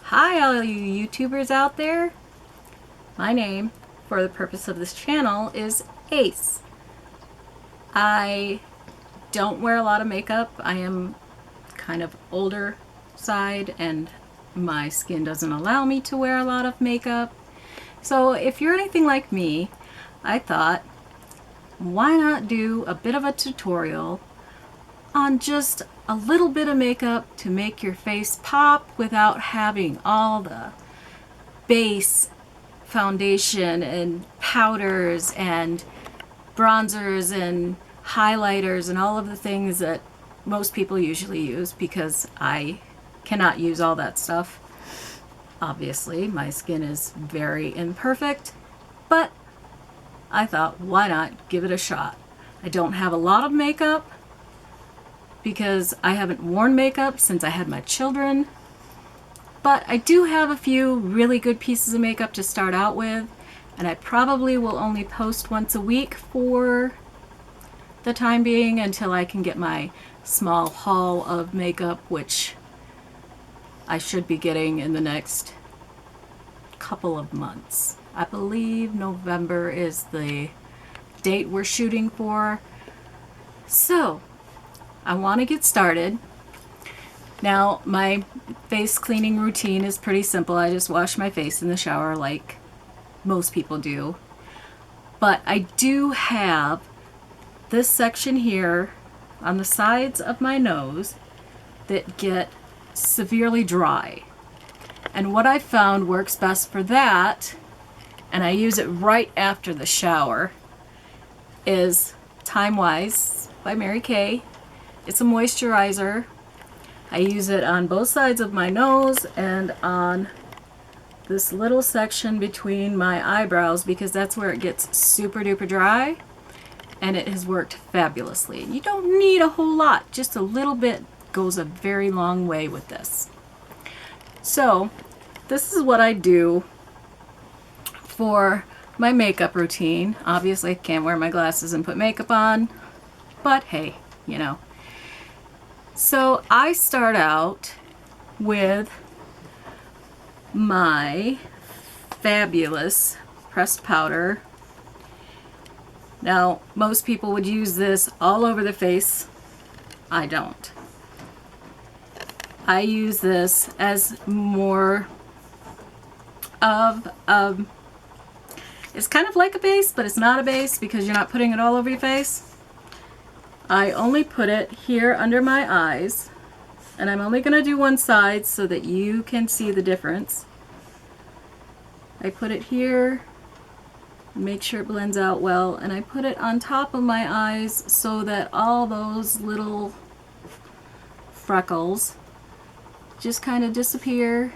Hi all you YouTubers out there. My name, for the purpose of this channel, is Ace. I don't wear a lot of makeup. I am kind of older side and my skin doesn't allow me to wear a lot of makeup. So if you're anything like me, I thought, why not do a bit of a tutorial on just a little bit of makeup to make your face pop without having all the base foundation and powders and bronzers and highlighters and all of the things that most people usually use, because I cannot use all that stuff. Obviously, my skin is very imperfect, but I thought, why not give it a shot? I don't have a lot of makeup because I haven't worn makeup since I had my children, but I do have a few really good pieces of makeup to start out with, and I probably will only post once a week for the time being until I can get my small haul of makeup, which I should be getting in the next couple of months. I believe November is the date we're shooting for. So I want to get started. Now, my face cleaning routine is pretty simple. I just wash my face in the shower like most people do. But I do have this section here on the sides of my nose that get severely dry. And what I found works best for that, and I use it right after the shower, is Time Wise by Mary Kay. It's a moisturizer. I use it on both sides of my nose and on this little section between my eyebrows, because that's where it gets super duper dry, and it has worked fabulously. You don't need a whole lot, just a little bit goes a very long way with this. So this is what I do for my makeup routine. Obviously I can't wear my glasses and put makeup on, but hey, you know. So I start out with my fabulous pressed powder. Now, most people would use this all over the face. I don't. I use this as more of it's kind of like a base, but it's not a base because you're not putting it all over your face. I only put it here under my eyes, and I'm only going to do one side so that you can see the difference. I put it here, make sure it blends out well, and I put it on top of my eyes so that all those little freckles just kind of disappear.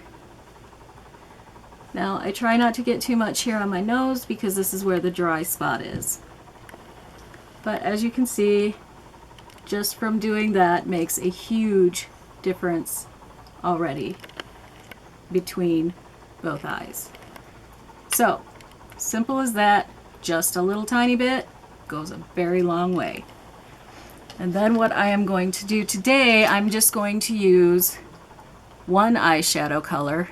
Now I try not to get too much here on my nose because this is where the dry spot is. But as you can see, just from doing that makes a huge difference already between both eyes. So, simple as that, just a little tiny bit goes a very long way. And then what I am going to do today, I'm just going to use one eyeshadow color.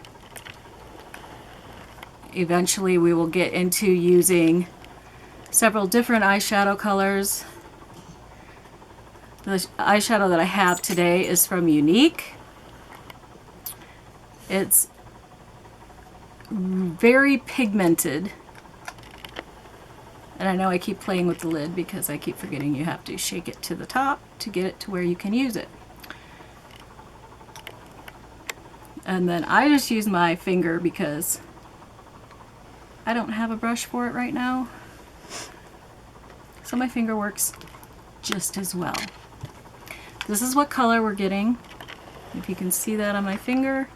Eventually we will get into using several different eyeshadow colors. The eyeshadow that I have today is from Younique. It's very pigmented. And I know I keep playing with the lid because I keep forgetting you have to shake it to the top to get it to where you can use it. And then I just use my finger because I don't have a brush for it right now. So my finger works just as well. This is what color we're getting. If you can see that on my finger.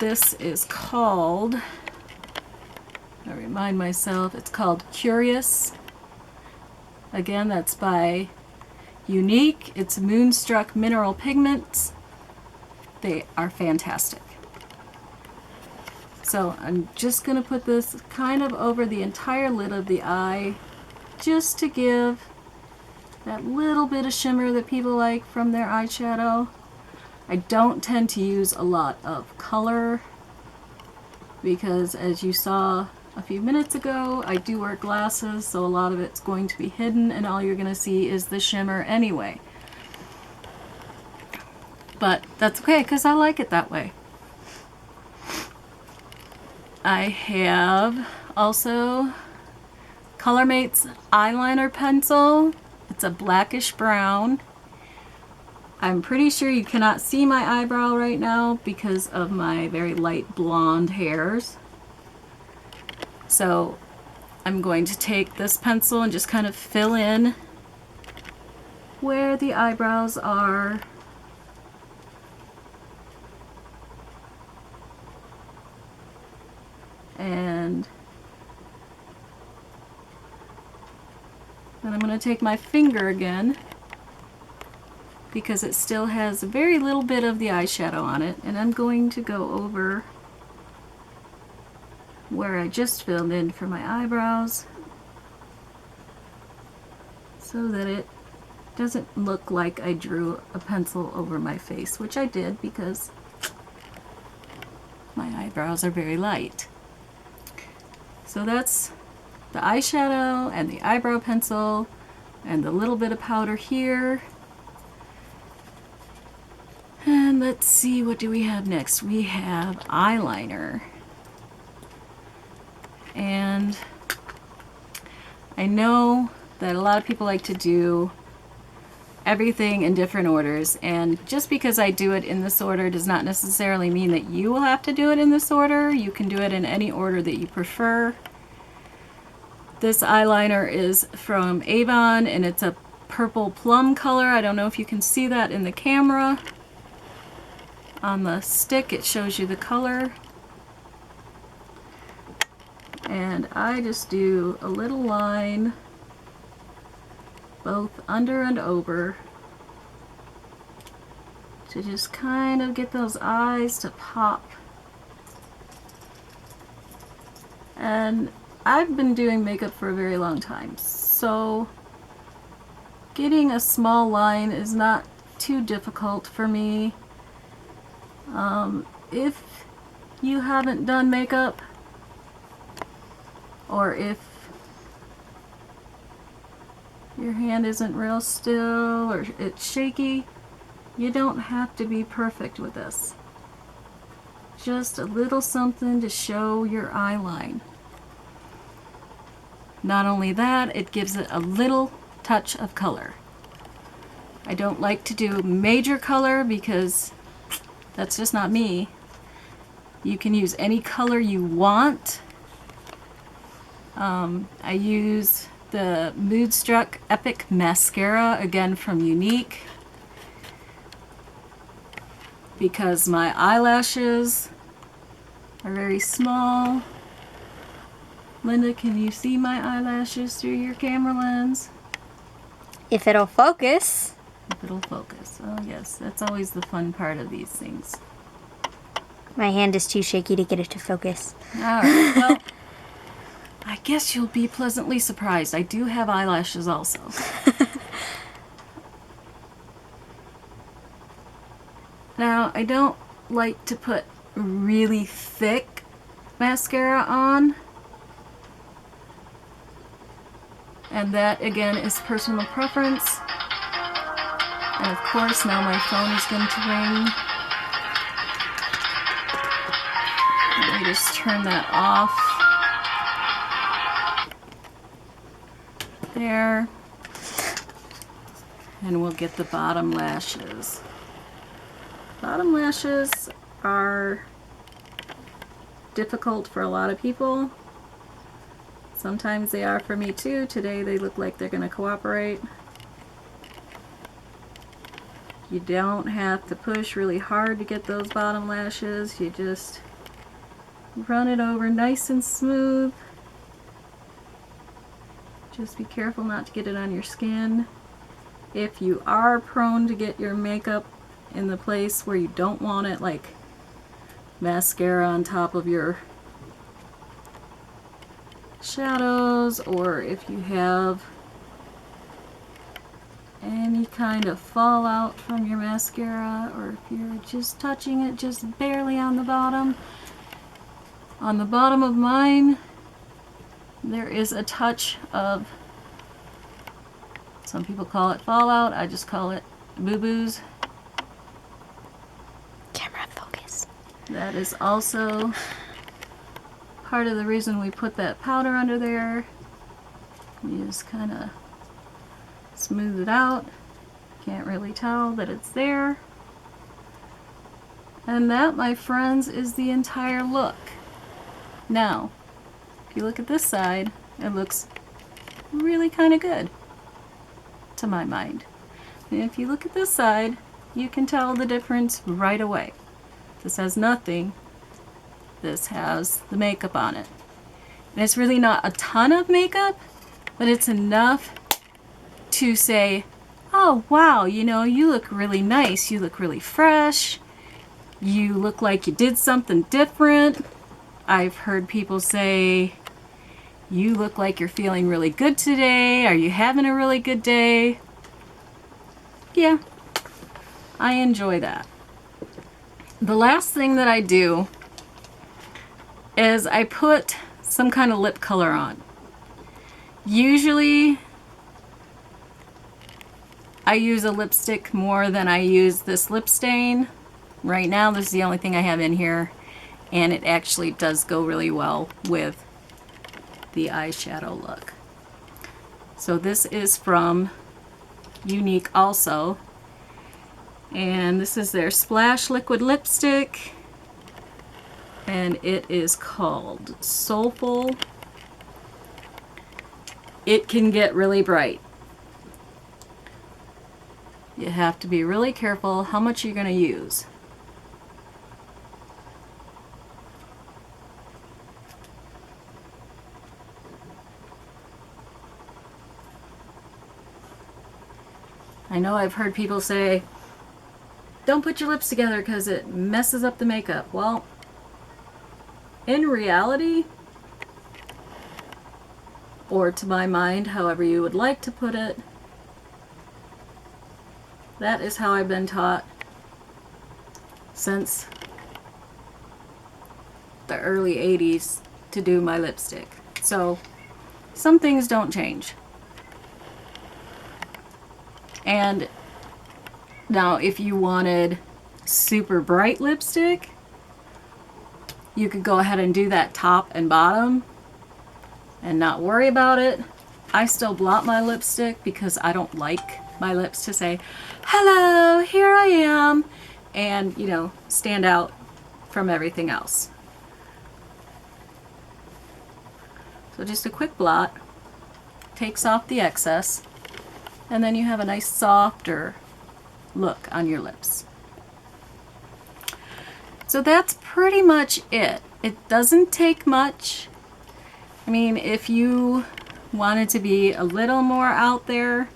This is called, I remind myself, it's called Curious. Again, that's by Younique. It's Moonstruck Mineral Pigments. They are fantastic. So I'm just going to put this kind of over the entire lid of the eye, just to give that little bit of shimmer that people like from their eyeshadow. I don't tend to use a lot of color because, as you saw a few minutes ago, I do wear glasses, so a lot of it's going to be hidden and all you're going to see is the shimmer anyway. But that's okay because I like it that way. I have also ColorMate's eyeliner pencil. It's a blackish brown. I'm pretty sure you cannot see my eyebrow right now because of my very light blonde hairs. So I'm going to take this pencil and just kind of fill in where the eyebrows are. And then I'm going to take my finger again, because it still has a very little bit of the eyeshadow on it, and I'm going to go over where I just filled in for my eyebrows so that it doesn't look like I drew a pencil over my face, which I did because my eyebrows are very light. So that's the eyeshadow and the eyebrow pencil and the little bit of powder here. And let's see, what do we have next? We have eyeliner. And I know that a lot of people like to do everything in different orders, and just because I do it in this order does not necessarily mean that you will have to do it in this order. You can do it in any order that you prefer. This eyeliner is from Avon and it's a purple plum color. I don't know if you can see that in the camera. On the stick it shows you the color. And I just do a little line both under and over to just kind of get those eyes to pop. And I've been doing makeup for a very long time, so getting a small line is not too difficult for me. If you haven't done makeup, or if your hand isn't real still or it's shaky, you don't have to be perfect with this. Just a little something to show your eye line. Not only that, it gives it a little touch of color. I don't like to do major color because that's just not me. You can use any color you want. I use the Moodstruck Epic Mascara, again from Younique, because my eyelashes are very small. Linda, can you see my eyelashes through your camera lens? If it'll focus. If it'll focus. Oh yes, that's always the fun part of these things. My hand is too shaky to get it to focus. Alright, well, I guess you'll be pleasantly surprised. I do have eyelashes also. Now, I don't like to put really thick mascara on. And that, again, is personal preference. And of course, now my phone is going to ring. Let me just turn that off. There. And we'll get the bottom lashes. Bottom lashes are difficult for a lot of people. Sometimes they are for me too. Today they look like they're going to cooperate. You don't have to push really hard to get those bottom lashes. You just run it over nice and smooth. Just be careful not to get it on your skin. If you are prone to get your makeup in the place where you don't want it, like mascara on top of your shadows, or if you have any kind of fallout from your mascara, or if you're just touching it just barely on the bottom. On the bottom of mine, there is a touch of, some people call it fallout, I just call it boo-boos. Camera focus. That is also part of the reason we put that powder under there. You just kind of smooth it out. Can't really tell that it's there. And that, my friends, is the entire look. Now, if you look at this side, it looks really kind of good, to my mind. And if you look at this side, you can tell the difference right away. This has nothing. This has the makeup on it. And it's really not a ton of makeup, but it's enough to say, oh wow, you know, you look really nice, you look really fresh, you look like you did something different. I've heard people say, you look like you're feeling really good today, are you having a really good day? Yeah, I enjoy that. The last thing that I do is I put some kind of lip color on. Usually I use a lipstick more than I use this lip stain. Right now this is the only thing I have in here, and it actually does go really well with the eyeshadow look. So this is from Younique also, and this is their Splash Liquid Lipstick, and it is called Soulful. It can get really bright. You have to be really careful how much you're going to use. I know I've heard people say, don't put your lips together because it messes up the makeup. Well, in reality, or to my mind, however you would like to put it, that is how I've been taught since the early 80s to do my lipstick. So some things don't change. And now if you wanted super bright lipstick, you could go ahead and do that top and bottom and not worry about it. I still blot my lipstick because I don't like my lips to say, hello, here I am, and, you know, stand out from everything else. So just a quick blot takes off the excess, and then you have a nice softer look on your lips. So that's pretty much it. It doesn't take much. I mean, if you wanted to be a little more out there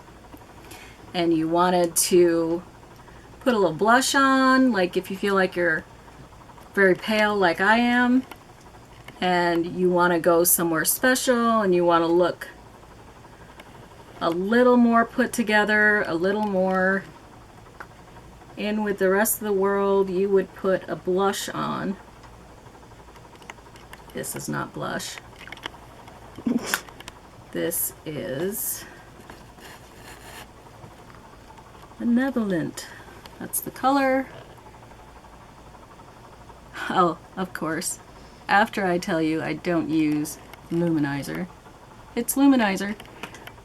and you wanted to put a little blush on, like if you feel like you're very pale like I am and you want to go somewhere special and you want to look a little more put together, a little more in with the rest of the world, you would put a blush on. This is not blush. This is Benevolent. That's the color. Oh, of course. After I tell you I don't use luminizer. It's luminizer.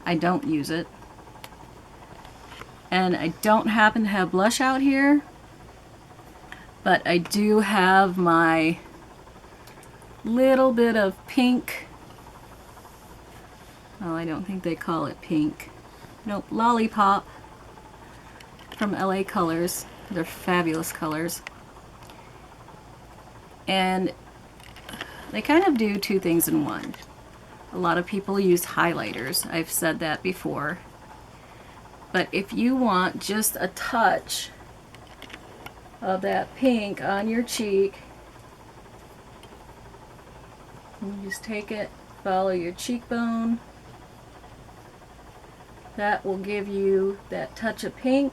I don't use it. And I don't happen to have blush out here, but I do have my little bit of pink. Well, I don't think they call it pink. Nope, Lollipop from LA Colors. They're fabulous colors. And they kind of do two things in one. A lot of people use highlighters. I've said that before. But if you want just a touch of that pink on your cheek, you just take it, follow your cheekbone, That will give you that touch of pink,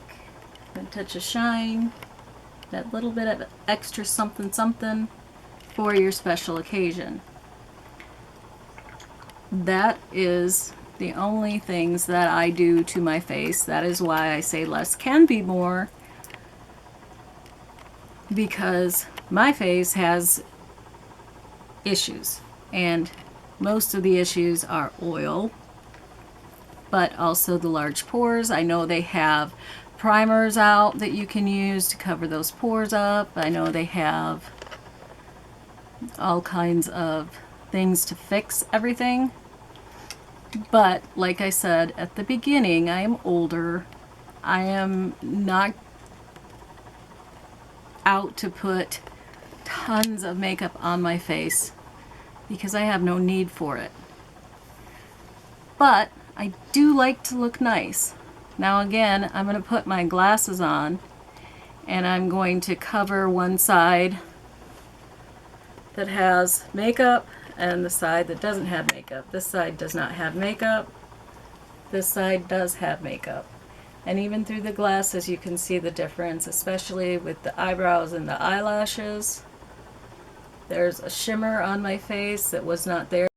that touch of shine, that little bit of extra something something for your special occasion. That is the only things that I do to my face. That is why I say less can be more, because my face has issues, and most of the issues are oil, but also the large pores. I know they have primers out that you can use to cover those pores up. I know they have all kinds of things to fix everything. But like I said at the beginning, I am older. I am not out to put tons of makeup on my face because I have no need for it. But I do like to look nice. Now again, I'm going to put my glasses on and I'm going to cover one side that has makeup and the side that doesn't have makeup. This side does not have makeup. This side does have makeup. And even through the glasses you can see the difference, especially with the eyebrows and the eyelashes. There's a shimmer on my face that was not there